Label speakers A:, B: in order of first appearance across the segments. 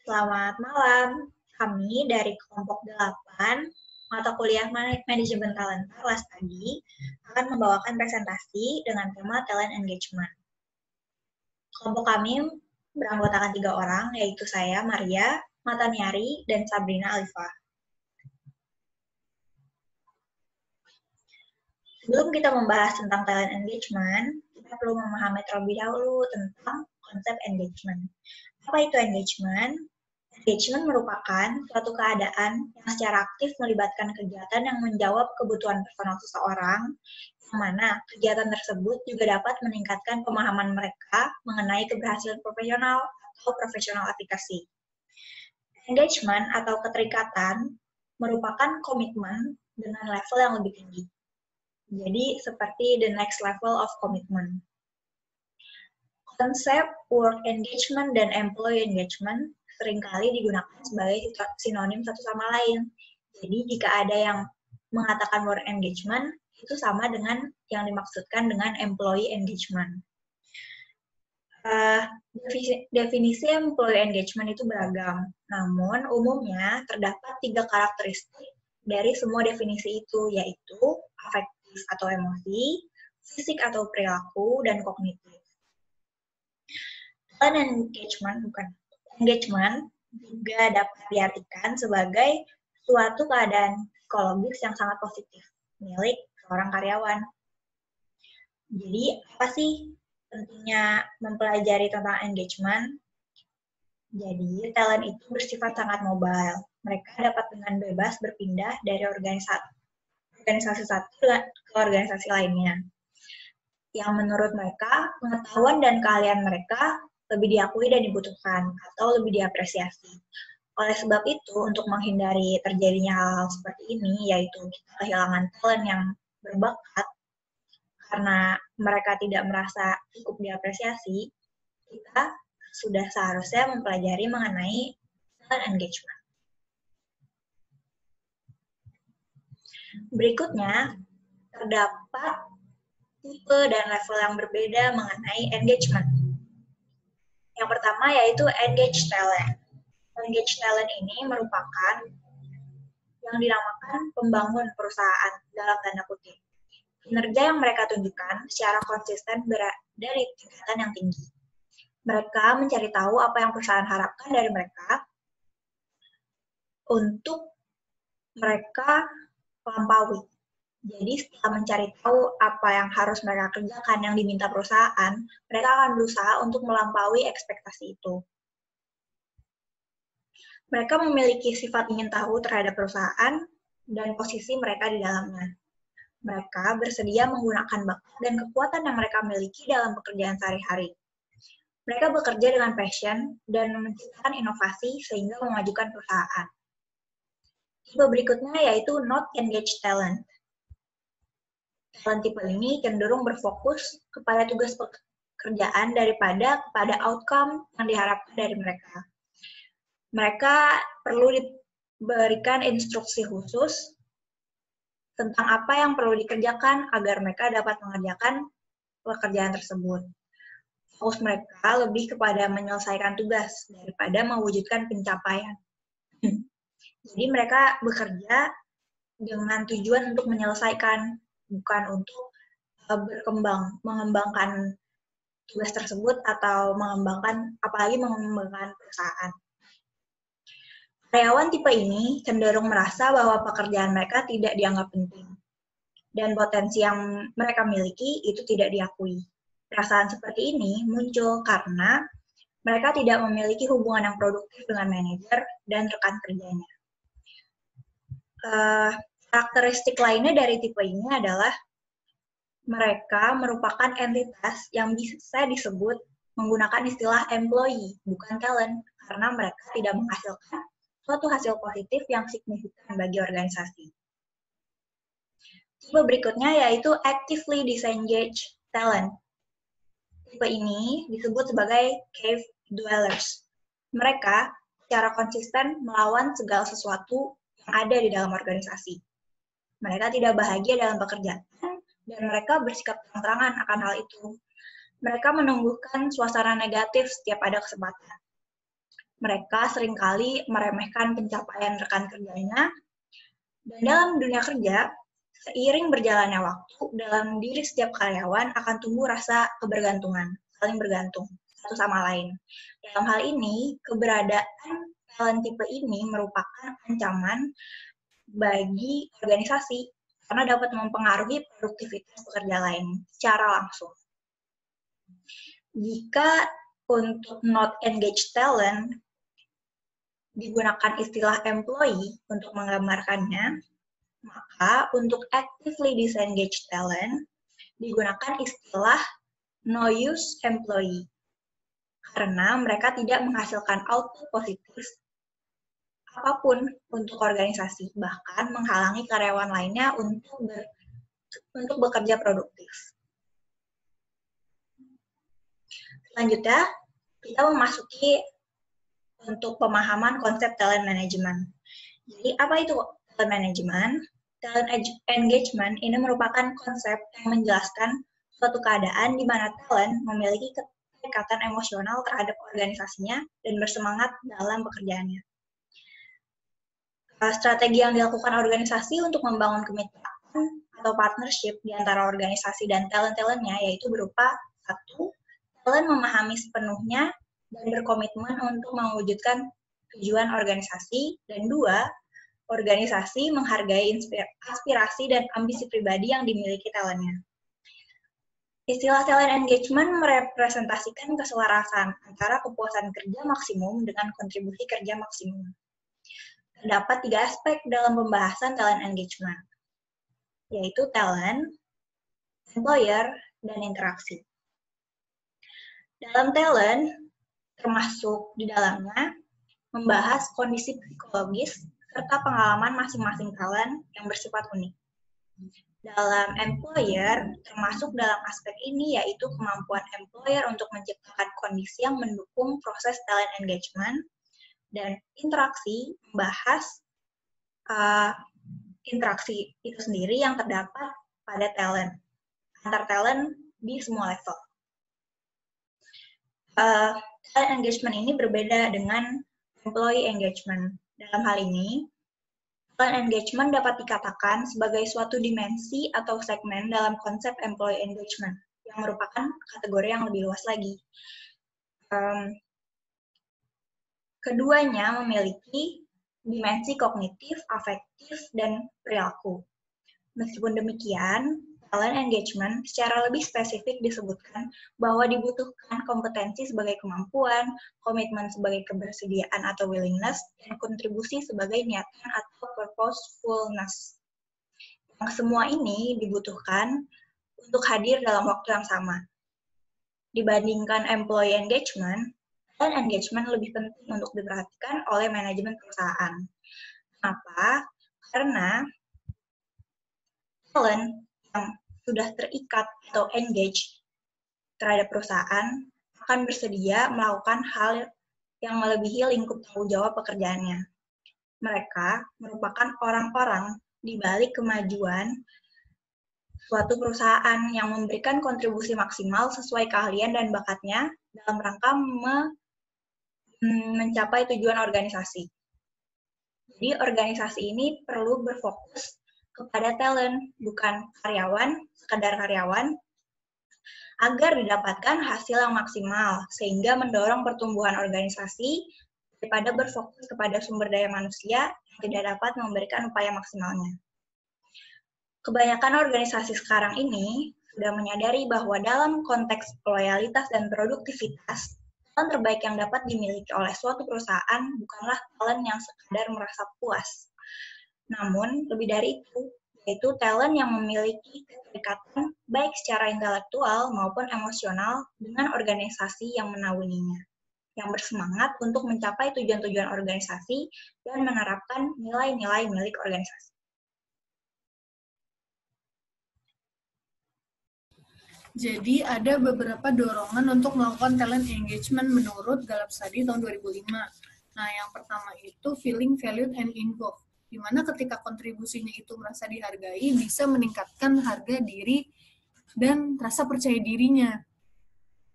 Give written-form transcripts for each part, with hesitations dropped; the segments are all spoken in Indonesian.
A: Selamat malam. Kami dari kelompok 8, mata kuliah Manajemen Talenta kelas tadi, akan membawakan presentasi dengan tema Talent Engagement. Kelompok kami beranggotakan 3 orang, yaitu saya, Maria, Mataniari, dan Sabrina Alifa. Sebelum kita membahas tentang talent engagement, kita perlu memahami terlebih dahulu tentang konsep engagement. Apa itu engagement? Engagement merupakan suatu keadaan yang secara aktif melibatkan kegiatan yang menjawab kebutuhan personal seseorang, yang mana kegiatan tersebut juga dapat meningkatkan pemahaman mereka mengenai keberhasilan profesional atau profesional aplikasi. Engagement atau keterikatan merupakan komitmen dengan level yang lebih tinggi. Jadi, seperti the next level of commitment. Konsep work engagement dan employee engagement seringkali digunakan sebagai sinonim satu sama lain. Jadi, jika ada yang mengatakan work engagement, itu sama dengan yang dimaksudkan dengan employee engagement. Definisi employee engagement itu beragam, namun umumnya terdapat 3 karakteristik dari semua definisi itu, yaitu afektif atau emosi, fisik atau perilaku, dan kognitif. Talent engagement juga dapat diartikan sebagai suatu keadaan psikologis yang sangat positif milik seorang karyawan. Jadi, apa sih pentingnya mempelajari tentang engagement? Jadi, talent itu bersifat sangat mobile. Mereka dapat dengan bebas berpindah dari organisasi satu ke organisasi lainnya. Yang menurut mereka, pengetahuan dan keahlian mereka lebih diakui dan dibutuhkan, atau lebih diapresiasi. Oleh sebab itu, untuk menghindari terjadinya hal-hal seperti ini, yaitu kita kehilangan talent yang berbakat, karena mereka tidak merasa cukup diapresiasi, kita sudah seharusnya mempelajari mengenai talent engagement. Berikutnya, terdapat tipe dan level yang berbeda mengenai engagement. Yang pertama yaitu engage talent. Engage talent ini merupakan yang dinamakan pembangun perusahaan dalam tanda kutip. Kinerja yang mereka tunjukkan secara konsisten dari tingkatan yang tinggi. Mereka mencari tahu apa yang perusahaan harapkan dari mereka untuk mereka lampaui. Jadi setelah mencari tahu apa yang harus mereka kerjakan yang diminta perusahaan, mereka akan berusaha untuk melampaui ekspektasi itu. Mereka memiliki sifat ingin tahu terhadap perusahaan dan posisi mereka di dalamnya. Mereka bersedia menggunakan bakat dan kekuatan yang mereka miliki dalam pekerjaan sehari-hari. Mereka bekerja dengan passion dan menciptakan inovasi sehingga memajukan perusahaan. Tipe berikutnya yaitu not engaged talent. Talent tipe ini cenderung berfokus kepada tugas pekerjaan daripada kepada outcome yang diharapkan dari mereka. Mereka perlu diberikan instruksi khusus tentang apa yang perlu dikerjakan agar mereka dapat mengerjakan pekerjaan tersebut. Fokus mereka lebih kepada menyelesaikan tugas daripada mewujudkan pencapaian. Jadi mereka bekerja dengan tujuan untuk menyelesaikan, bukan untuk mengembangkan tugas tersebut atau apalagi mengembangkan perusahaan. Karyawan tipe ini cenderung merasa bahwa pekerjaan mereka tidak dianggap penting dan potensi yang mereka miliki itu tidak diakui. Perasaan seperti ini muncul karena mereka tidak memiliki hubungan yang produktif dengan manajer dan rekan kerjanya. Karakteristik lainnya dari tipe ini adalah mereka merupakan entitas yang bisa disebut menggunakan istilah employee, bukan talent, karena mereka tidak menghasilkan suatu hasil positif yang signifikan bagi organisasi. Tipe berikutnya yaitu actively disengaged talent. Tipe ini disebut sebagai cave dwellers. Mereka secara konsisten melawan segala sesuatu yang ada di dalam organisasi. Mereka tidak bahagia dalam pekerjaan, dan mereka bersikap terang-terangan akan hal itu. Mereka menumbuhkan suasana negatif setiap ada kesempatan. Mereka seringkali meremehkan pencapaian rekan kerjanya, dan dalam dunia kerja, seiring berjalannya waktu, dalam diri setiap karyawan akan tumbuh rasa kebergantungan, saling bergantung satu sama lain. Dalam hal ini, keberadaan talent tipe ini merupakan ancaman bagi organisasi karena dapat mempengaruhi produktivitas pekerja lain secara langsung. Jika untuk not engaged talent digunakan istilah employee untuk menggambarkannya, maka untuk actively disengaged talent digunakan istilah no use employee karena mereka tidak menghasilkan output positif apapun untuk organisasi, bahkan menghalangi karyawan lainnya untuk bekerja produktif. Selanjutnya, kita memasuki untuk pemahaman konsep talent management. Jadi, apa itu talent management? Talent engagement ini merupakan konsep yang menjelaskan suatu keadaan di mana talent memiliki keterikatan emosional terhadap organisasinya dan bersemangat dalam pekerjaannya. Strategi yang dilakukan organisasi untuk membangun kemitraan atau partnership di antara organisasi dan talent-talentnya yaitu berupa 1. Talent memahami sepenuhnya dan berkomitmen untuk mewujudkan tujuan organisasi, dan 2. Organisasi menghargai aspirasi dan ambisi pribadi yang dimiliki talentnya. Istilah talent engagement merepresentasikan keselarasan antara kepuasan kerja maksimum dengan kontribusi kerja maksimum. Terdapat 3 aspek dalam pembahasan talent engagement, yaitu talent, employer, dan interaksi. Dalam talent, termasuk di dalamnya membahas kondisi psikologis serta pengalaman masing-masing talent yang bersifat unik. Dalam employer, termasuk dalam aspek ini yaitu kemampuan employer untuk menciptakan kondisi yang mendukung proses talent engagement, dan interaksi membahas interaksi itu sendiri yang terdapat pada talent, antar talent di semua level. Talent engagement ini berbeda dengan employee engagement. Dalam hal ini, talent engagement dapat dikatakan sebagai suatu dimensi atau segmen dalam konsep employee engagement, yang merupakan kategori yang lebih luas lagi. Keduanya memiliki dimensi kognitif, afektif, dan perilaku. Meskipun demikian, talent engagement secara lebih spesifik disebutkan bahwa dibutuhkan kompetensi sebagai kemampuan, komitmen sebagai kebersediaan atau willingness, dan kontribusi sebagai niatan atau purposefulness. Yang semua ini dibutuhkan untuk hadir dalam waktu yang sama. Dibandingkan employee engagement, talent engagement lebih penting untuk diperhatikan oleh manajemen perusahaan. Kenapa? Karena talent yang sudah terikat atau engage terhadap perusahaan akan bersedia melakukan hal yang melebihi lingkup tanggung jawab pekerjaannya. Mereka merupakan orang-orang di balik kemajuan suatu perusahaan yang memberikan kontribusi maksimal sesuai keahlian dan bakatnya dalam rangka mencapai tujuan organisasi. Jadi organisasi ini perlu berfokus kepada talent, bukan karyawan, sekadar karyawan, agar didapatkan hasil yang maksimal, sehingga mendorong pertumbuhan organisasi daripada berfokus kepada sumber daya manusia yang tidak dapat memberikan upaya maksimalnya. Kebanyakan organisasi sekarang ini sudah menyadari bahwa dalam konteks loyalitas dan produktivitas, talent terbaik yang dapat dimiliki oleh suatu perusahaan bukanlah talent yang sekadar merasa puas. Namun, lebih dari itu, yaitu talent yang memiliki keterikatan baik secara intelektual maupun emosional dengan organisasi yang menaunginya, yang bersemangat untuk mencapai tujuan-tujuan organisasi dan menerapkan nilai-nilai milik organisasi.
B: Jadi ada beberapa dorongan untuk melakukan talent engagement menurut Gallup Study tahun 2005. Nah, yang pertama itu feeling valued and involved, di mana ketika kontribusinya itu merasa dihargai, bisa meningkatkan harga diri dan rasa percaya dirinya.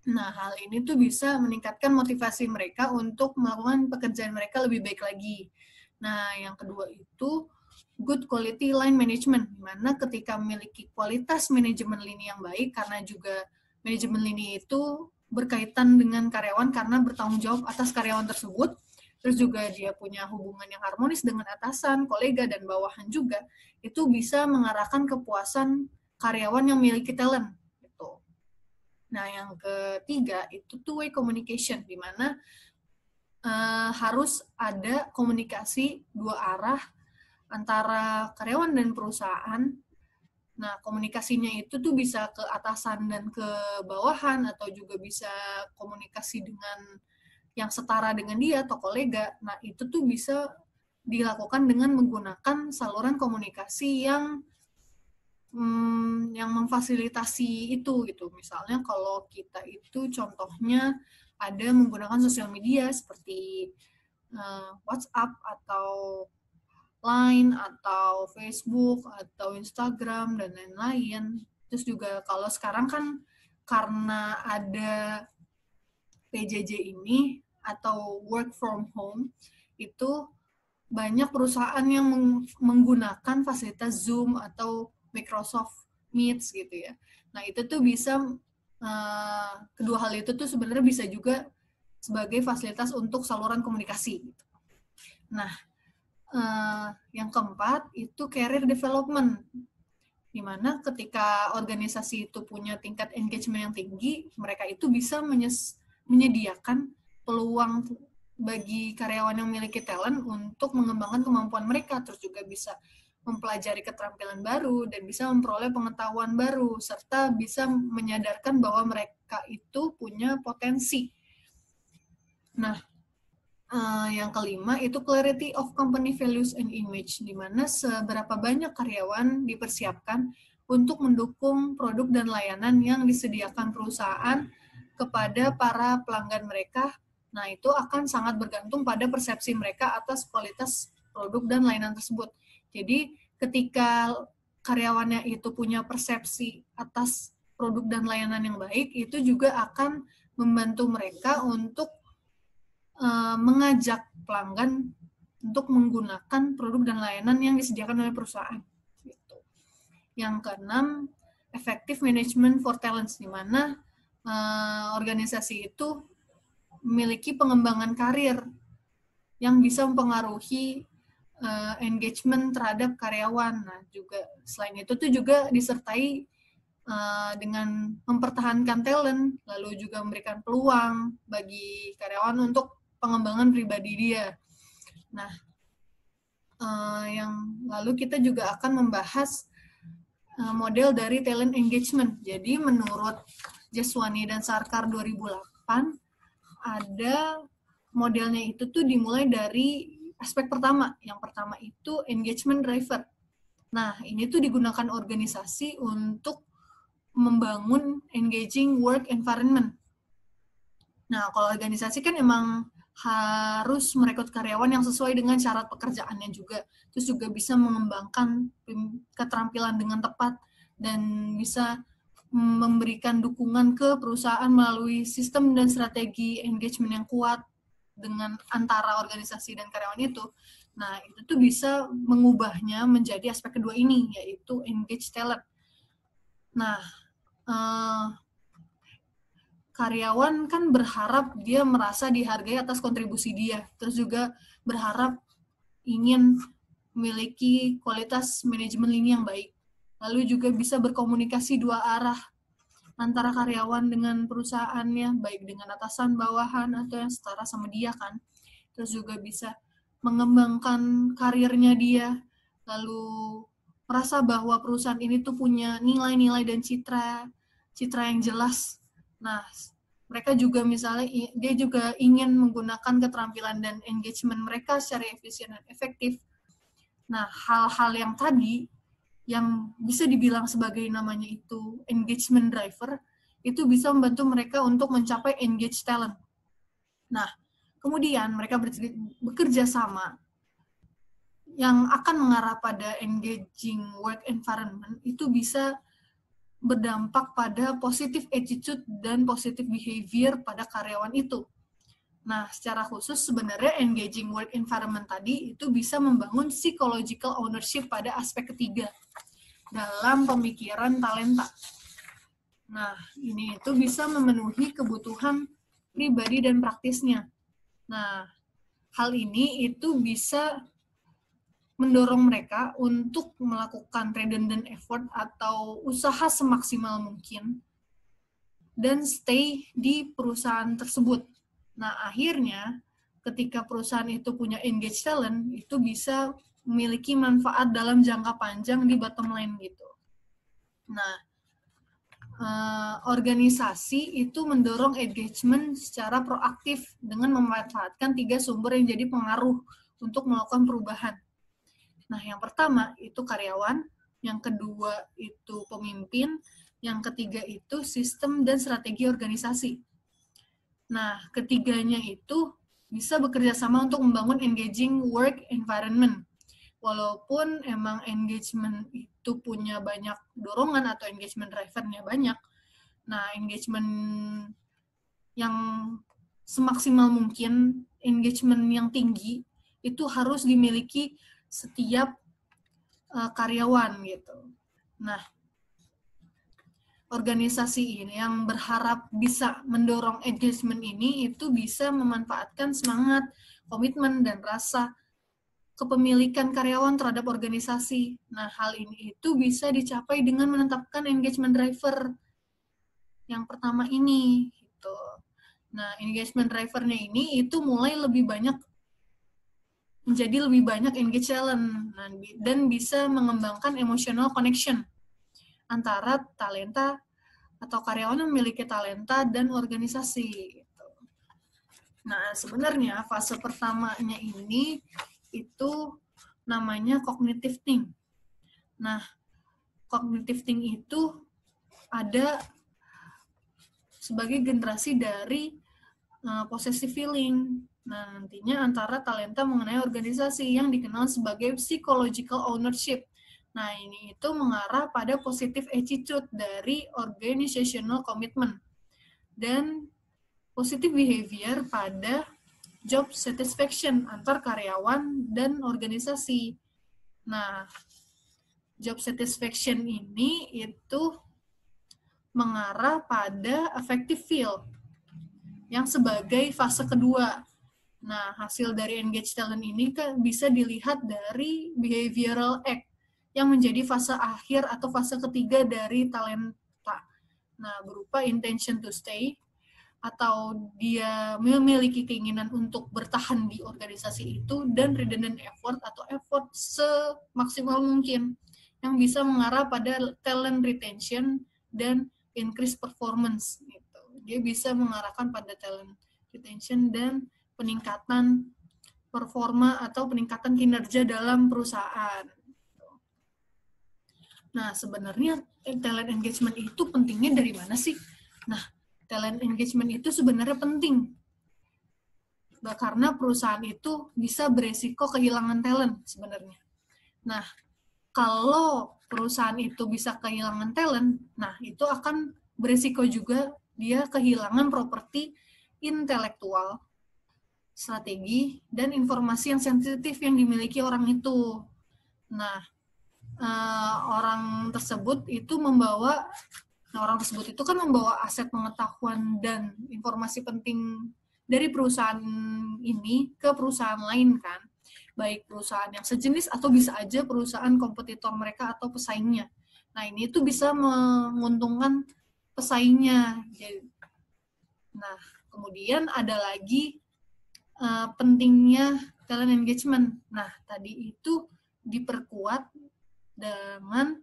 B: Nah, hal ini tuh bisa meningkatkan motivasi mereka untuk melakukan pekerjaan mereka lebih baik lagi. Nah, yang kedua itu good quality line management, di mana ketika memiliki kualitas manajemen lini yang baik, karena juga manajemen lini itu berkaitan dengan karyawan karena bertanggung jawab atas karyawan tersebut, terus juga dia punya hubungan yang harmonis dengan atasan, kolega, dan bawahan juga, itu bisa mengarahkan kepuasan karyawan yang memiliki talent. Nah, yang ketiga itu two-way communication, di mana harus ada komunikasi dua arah antara karyawan dan perusahaan. Nah, komunikasinya itu tuh bisa ke atasan dan ke bawahan, atau juga bisa komunikasi dengan yang setara dengan dia atau kolega. Nah, itu tuh bisa dilakukan dengan menggunakan saluran komunikasi yang memfasilitasi itu gitu. Misalnya kalau kita itu contohnya ada menggunakan sosial media seperti WhatsApp atau Line atau Facebook atau Instagram dan lain-lain. Terus juga kalau sekarang kan karena ada PJJ ini atau work from home, itu banyak perusahaan yang menggunakan fasilitas Zoom atau Microsoft Meet gitu ya. Nah, itu tuh bisa kedua hal itu tuh sebenarnya bisa juga sebagai fasilitas untuk saluran komunikasi gitu. Nah, yang keempat itu career development, di mana ketika organisasi itu punya tingkat engagement yang tinggi, mereka itu bisa menyediakan peluang bagi karyawan yang memiliki talent untuk mengembangkan kemampuan mereka, terus juga bisa mempelajari keterampilan baru dan bisa memperoleh pengetahuan baru, serta bisa menyadarkan bahwa mereka itu punya potensi. Nah, yang kelima itu clarity of company values and image, di mana seberapa banyak karyawan dipersiapkan untuk mendukung produk dan layanan yang disediakan perusahaan kepada para pelanggan mereka. Nah, itu akan sangat bergantung pada persepsi mereka atas kualitas produk dan layanan tersebut. Jadi, ketika karyawannya itu punya persepsi atas produk dan layanan yang baik, itu juga akan membantu mereka untuk mengajak pelanggan untuk menggunakan produk dan layanan yang disediakan oleh perusahaan. Gitu. Yang keenam, effective management for talents, di mana organisasi itu memiliki pengembangan karir yang bisa mempengaruhi engagement terhadap karyawan. Nah, juga selain itu tuh juga disertai dengan mempertahankan talent, lalu juga memberikan peluang bagi karyawan untuk pengembangan pribadi dia. Nah, yang lalu kita juga akan membahas model dari talent engagement. Jadi menurut Jeswani dan Sarkar 2008, ada modelnya itu tuh dimulai dari aspek pertama. Yang pertama itu engagement driver. Nah, ini tuh digunakan organisasi untuk membangun engaging work environment. Nah, kalau organisasi kan emang harus merekrut karyawan yang sesuai dengan syarat pekerjaannya juga. Terus juga bisa mengembangkan keterampilan dengan tepat dan bisa memberikan dukungan ke perusahaan melalui sistem dan strategi engagement yang kuat dengan antara organisasi dan karyawan itu. Nah, itu tuh bisa mengubahnya menjadi aspek kedua ini, yaitu engage talent. Nah, karyawan kan berharap dia merasa dihargai atas kontribusi dia, terus juga berharap ingin memiliki kualitas manajemen lini yang baik, lalu juga bisa berkomunikasi dua arah antara karyawan dengan perusahaannya, baik dengan atasan, bawahan, atau yang setara sama dia kan, terus juga bisa mengembangkan karirnya dia, lalu merasa bahwa perusahaan ini tuh punya nilai-nilai dan citra yang jelas. Nah, mereka juga misalnya dia juga ingin menggunakan keterampilan dan engagement mereka secara efisien dan efektif. Nah, hal-hal yang tadi yang bisa dibilang sebagai namanya itu engagement driver, itu bisa membantu mereka untuk mencapai engage talent. Nah, kemudian mereka bekerja sama yang akan mengarah pada engaging work environment itu bisa berdampak pada positive attitude dan positive behavior pada karyawan itu. Nah, secara khusus sebenarnya engaging work environment tadi itu bisa membangun psychological ownership pada aspek ketiga dalam pemikiran talenta. Nah, ini itu bisa memenuhi kebutuhan pribadi dan praktisnya. Nah, hal ini itu bisa mendorong mereka untuk melakukan redundant effort atau usaha semaksimal mungkin dan stay di perusahaan tersebut. Nah, akhirnya ketika perusahaan itu punya engaged talent, itu bisa memiliki manfaat dalam jangka panjang di bottom line gitu. Nah, organisasi itu mendorong engagement secara proaktif dengan memanfaatkan 3 sumber yang jadi pengaruh untuk melakukan perubahan. Nah, yang pertama itu karyawan, yang kedua itu pemimpin, yang ketiga itu sistem dan strategi organisasi. Nah, ketiganya itu bisa bekerja sama untuk membangun engaging work environment. Walaupun emang engagement itu punya banyak dorongan atau engagement drivernya banyak, nah engagement yang semaksimal mungkin, engagement yang tinggi, itu harus dimiliki setiap karyawan gitu. Nah, organisasi ini yang berharap bisa mendorong engagement ini itu bisa memanfaatkan semangat, komitmen, dan rasa kepemilikan karyawan terhadap organisasi. Nah, hal ini itu bisa dicapai dengan menetapkan engagement driver yang pertama ini. Gitu. Nah, engagement drivernya ini itu mulai lebih banyak menjadi lebih banyak engage talent dan bisa mengembangkan emotional connection antara talenta atau karyawan yang memiliki talenta dan organisasi. Nah, sebenarnya fase pertamanya ini itu namanya cognitive think. Nah, cognitive think itu ada sebagai generasi dari possessive feeling. Nah, nantinya antara talenta mengenai organisasi yang dikenal sebagai psychological ownership. Nah, ini itu mengarah pada positive attitude dari organizational commitment dan positive behavior pada job satisfaction antar karyawan dan organisasi. Nah, job satisfaction ini itu mengarah pada affective feel yang sebagai fase kedua. Nah, hasil dari engage talent ini kan bisa dilihat dari behavioral act yang menjadi fase akhir atau fase ketiga dari talenta. Nah, berupa intention to stay, atau dia memiliki keinginan untuk bertahan di organisasi itu, dan redundant effort atau effort semaksimal mungkin yang bisa mengarah pada talent retention dan increase performance gitu. Dia bisa mengarahkan pada talent retention dan peningkatan performa atau peningkatan kinerja dalam perusahaan. Nah, sebenarnya talent engagement itu pentingnya dari mana sih? Nah, talent engagement itu sebenarnya penting karena perusahaan itu bisa beresiko kehilangan talent sebenarnya. Nah, kalau perusahaan itu bisa kehilangan talent, nah itu akan beresiko juga dia kehilangan properti intelektual, strategi, dan informasi yang sensitif yang dimiliki orang itu. Nah, orang tersebut itu kan membawa aset pengetahuan dan informasi penting dari perusahaan ini ke perusahaan lain kan, baik perusahaan yang sejenis atau bisa aja perusahaan kompetitor mereka atau pesaingnya. Nah, ini tuh bisa menguntungkan pesaingnya. Nah, kemudian ada lagi pentingnya talent engagement. Nah, tadi itu diperkuat dengan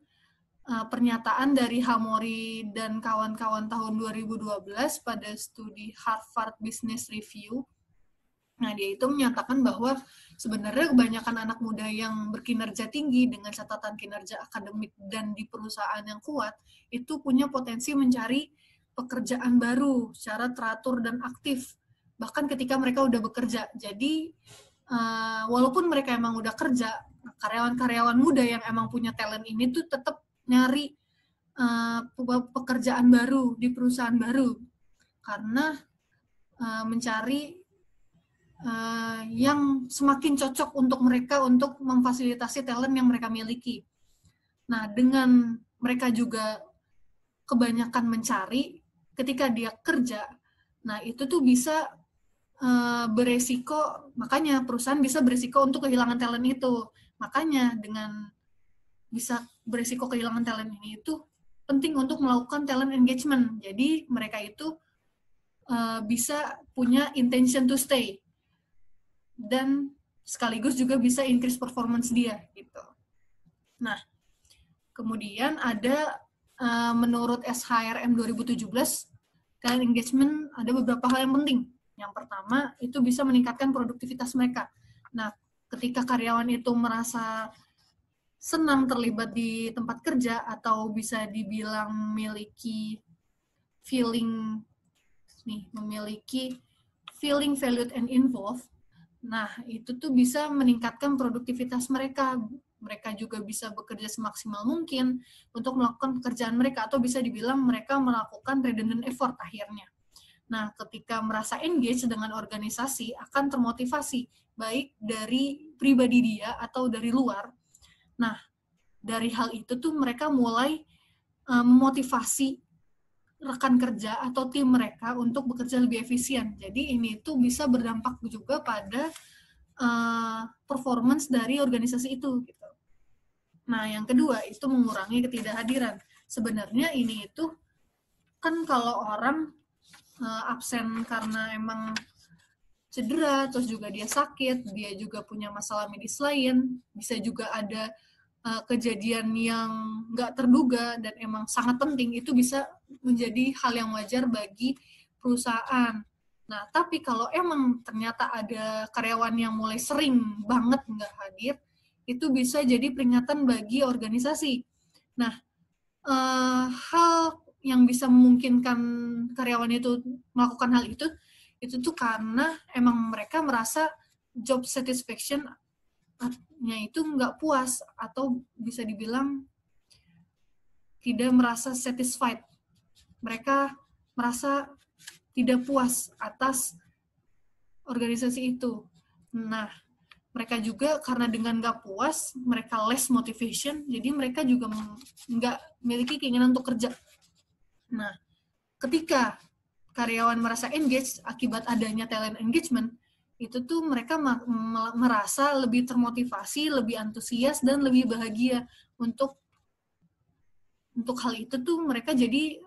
B: pernyataan dari Hamori dan kawan-kawan tahun 2012 pada studi Harvard Business Review. Nah, dia itu menyatakan bahwa sebenarnya kebanyakan anak muda yang berkinerja tinggi dengan catatan kinerja akademik dan di perusahaan yang kuat, itu punya potensi mencari pekerjaan baru secara teratur dan aktif, bahkan ketika mereka udah bekerja. Jadi, walaupun mereka emang udah kerja, karyawan-karyawan muda yang emang punya talent ini tuh tetap nyari pekerjaan baru di perusahaan baru, karena mencari yang semakin cocok untuk mereka untuk memfasilitasi talent yang mereka miliki. Nah, dengan mereka juga kebanyakan mencari, ketika dia kerja, nah itu tuh bisa beresiko, makanya perusahaan bisa beresiko untuk kehilangan talent itu. Makanya dengan bisa beresiko kehilangan talent ini itu penting untuk melakukan talent engagement. Jadi mereka itu bisa punya intention to stay dan sekaligus juga bisa increase performance dia gitu. Nah, kemudian ada menurut SHRM 2017, talent engagement ada beberapa hal yang penting. Yang pertama, itu bisa meningkatkan produktivitas mereka. Nah, ketika karyawan itu merasa senang terlibat di tempat kerja atau bisa dibilang memiliki feeling valued and involved, nah itu tuh bisa meningkatkan produktivitas mereka. Mereka juga bisa bekerja semaksimal mungkin untuk melakukan pekerjaan mereka, atau bisa dibilang mereka melakukan redundant effort akhirnya. Nah, ketika merasa engage dengan organisasi, akan termotivasi, baik dari pribadi dia atau dari luar. Nah, dari hal itu tuh mereka mulai memotivasi rekan kerja atau tim mereka untuk bekerja lebih efisien. Jadi ini tuh bisa berdampak juga pada performance dari organisasi itu. Gitu. Nah, yang kedua itu mengurangi ketidakhadiran. Sebenarnya ini itu kan kalau orang absen karena emang cedera, terus juga dia sakit, dia juga punya masalah medis lain, bisa juga ada kejadian yang nggak terduga dan emang sangat penting, itu bisa menjadi hal yang wajar bagi perusahaan. Nah, tapi kalau emang ternyata ada karyawan yang mulai sering banget nggak hadir, itu bisa jadi peringatan bagi organisasi. Nah, hal yang bisa memungkinkan karyawan itu melakukan hal itu tuh karena emang mereka merasa job satisfaction-nya itu nggak puas, atau bisa dibilang tidak merasa satisfied. Mereka merasa tidak puas atas organisasi itu. Nah, mereka juga karena dengan nggak puas, mereka less motivation, jadi mereka juga nggak memiliki keinginan untuk kerja. Nah, ketika karyawan merasa engage akibat adanya talent engagement, itu tuh mereka merasa lebih termotivasi, lebih antusias, dan lebih bahagia untuk hal itu tuh mereka jadi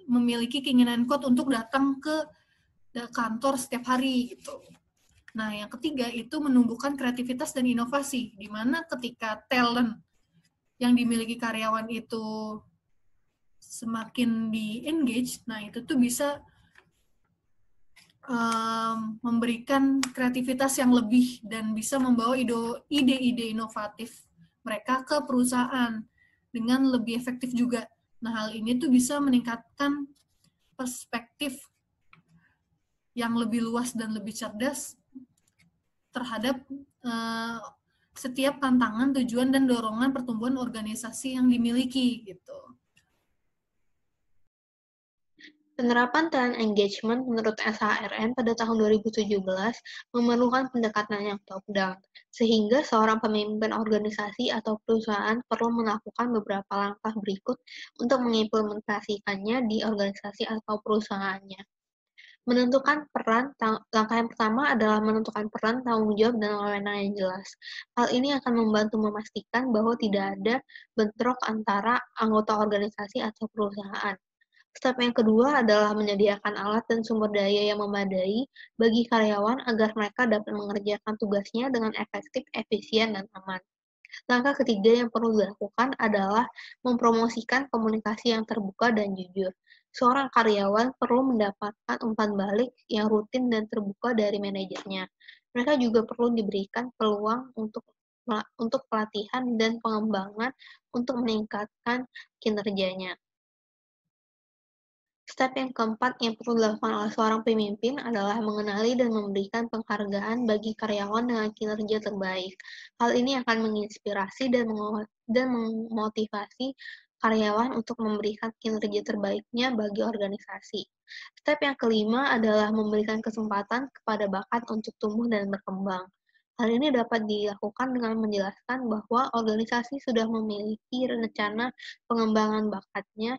B: memiliki keinginan kuat untuk datang ke kantor setiap hari gitu. Nah, yang ketiga itu menumbuhkan kreativitas dan inovasi, di mana ketika talent yang dimiliki karyawan itu semakin di-engage, nah itu tuh bisa memberikan kreativitas yang lebih dan bisa membawa ide-ide inovatif mereka ke perusahaan dengan lebih efektif juga. Nah, hal ini tuh bisa meningkatkan perspektif yang lebih luas dan lebih cerdas terhadap setiap tantangan, tujuan, dan dorongan pertumbuhan organisasi yang dimiliki gitu.
C: Penerapan talent engagement menurut SHRM pada tahun 2017 memerlukan pendekatan yang top-down, sehingga seorang pemimpin organisasi atau perusahaan perlu melakukan beberapa langkah berikut untuk mengimplementasikannya di organisasi atau perusahaannya. Menentukan peran, langkah yang pertama adalah menentukan peran, tanggung jawab, dan wewenang yang jelas. Hal ini akan membantu memastikan bahwa tidak ada bentrok antara anggota organisasi atau perusahaan. Step yang kedua adalah menyediakan alat dan sumber daya yang memadai bagi karyawan agar mereka dapat mengerjakan tugasnya dengan efektif, efisien, dan aman. Langkah ketiga yang perlu dilakukan adalah mempromosikan komunikasi yang terbuka dan jujur. Seorang karyawan perlu mendapatkan umpan balik yang rutin dan terbuka dari manajernya. Mereka juga perlu diberikan peluang untuk pelatihan dan pengembangan untuk meningkatkan kinerjanya. Step yang keempat yang perlu dilakukan oleh seorang pemimpin adalah mengenali dan memberikan penghargaan bagi karyawan dengan kinerja terbaik. Hal ini akan menginspirasi dan memotivasi karyawan untuk memberikan kinerja terbaiknya bagi organisasi. Step yang kelima adalah memberikan kesempatan kepada bakat untuk tumbuh dan berkembang. Hal ini dapat dilakukan dengan menjelaskan bahwa organisasi sudah memiliki rencana pengembangan bakatnya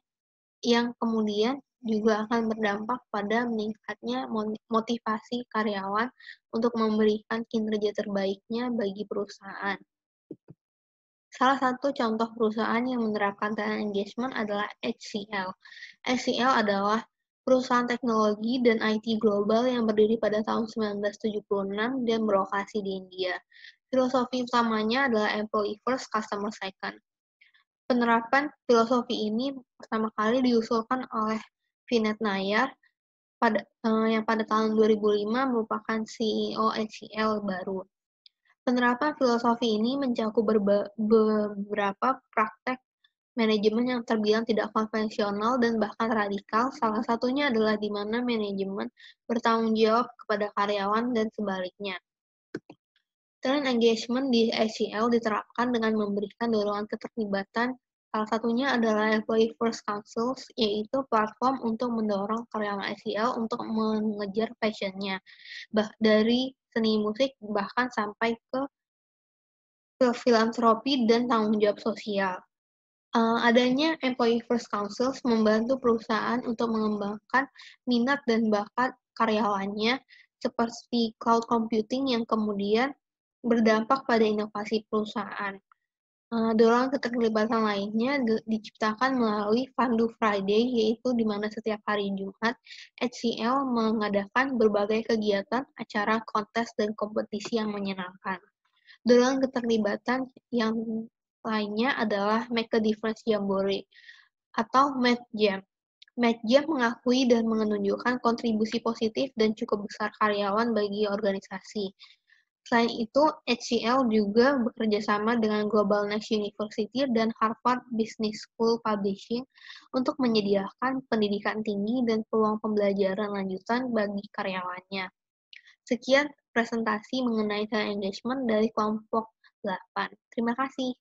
C: yang kemudian juga akan berdampak pada meningkatnya motivasi karyawan untuk memberikan kinerja terbaiknya bagi perusahaan. Salah satu contoh perusahaan yang menerapkan talent engagement adalah HCL. HCL adalah perusahaan teknologi dan IT global yang berdiri pada tahun 1976 dan berlokasi di India. Filosofi utamanya adalah employee first, customer second. Penerapan filosofi ini pertama kali diusulkan oleh Vineet Nayar yang pada tahun 2005 merupakan CEO HCL baru. Penerapan filosofi ini mencakup beberapa praktek manajemen yang terbilang tidak konvensional dan bahkan radikal. Salah satunya adalah di mana manajemen bertanggung jawab kepada karyawan dan sebaliknya. Talent engagement di HCL diterapkan dengan memberikan dorongan keterlibatan. Salah satunya adalah Employee First Councils, yaitu platform untuk mendorong karyawan HCL untuk mengejar passion-nya, dari seni musik bahkan sampai ke filantropi dan tanggung jawab sosial. Adanya Employee First Councils membantu perusahaan untuk mengembangkan minat dan bakat karyawannya, seperti cloud computing yang kemudian berdampak pada inovasi perusahaan. Dorongan keterlibatan lainnya diciptakan melalui Fundu Friday, yaitu di mana setiap hari Jumat, HCL mengadakan berbagai kegiatan, acara, kontes, dan kompetisi yang menyenangkan. Dorongan keterlibatan yang lainnya adalah Make a Difference Jamboree atau MadeJam. MadeJam mengakui dan menunjukkan kontribusi positif dan cukup besar karyawan bagi organisasi. Selain itu, HCL juga bekerja sama dengan Global Next University dan Harvard Business School Publishing untuk menyediakan pendidikan tinggi dan peluang pembelajaran lanjutan bagi karyawannya. Sekian presentasi mengenai talent engagement dari kelompok 8. Terima kasih.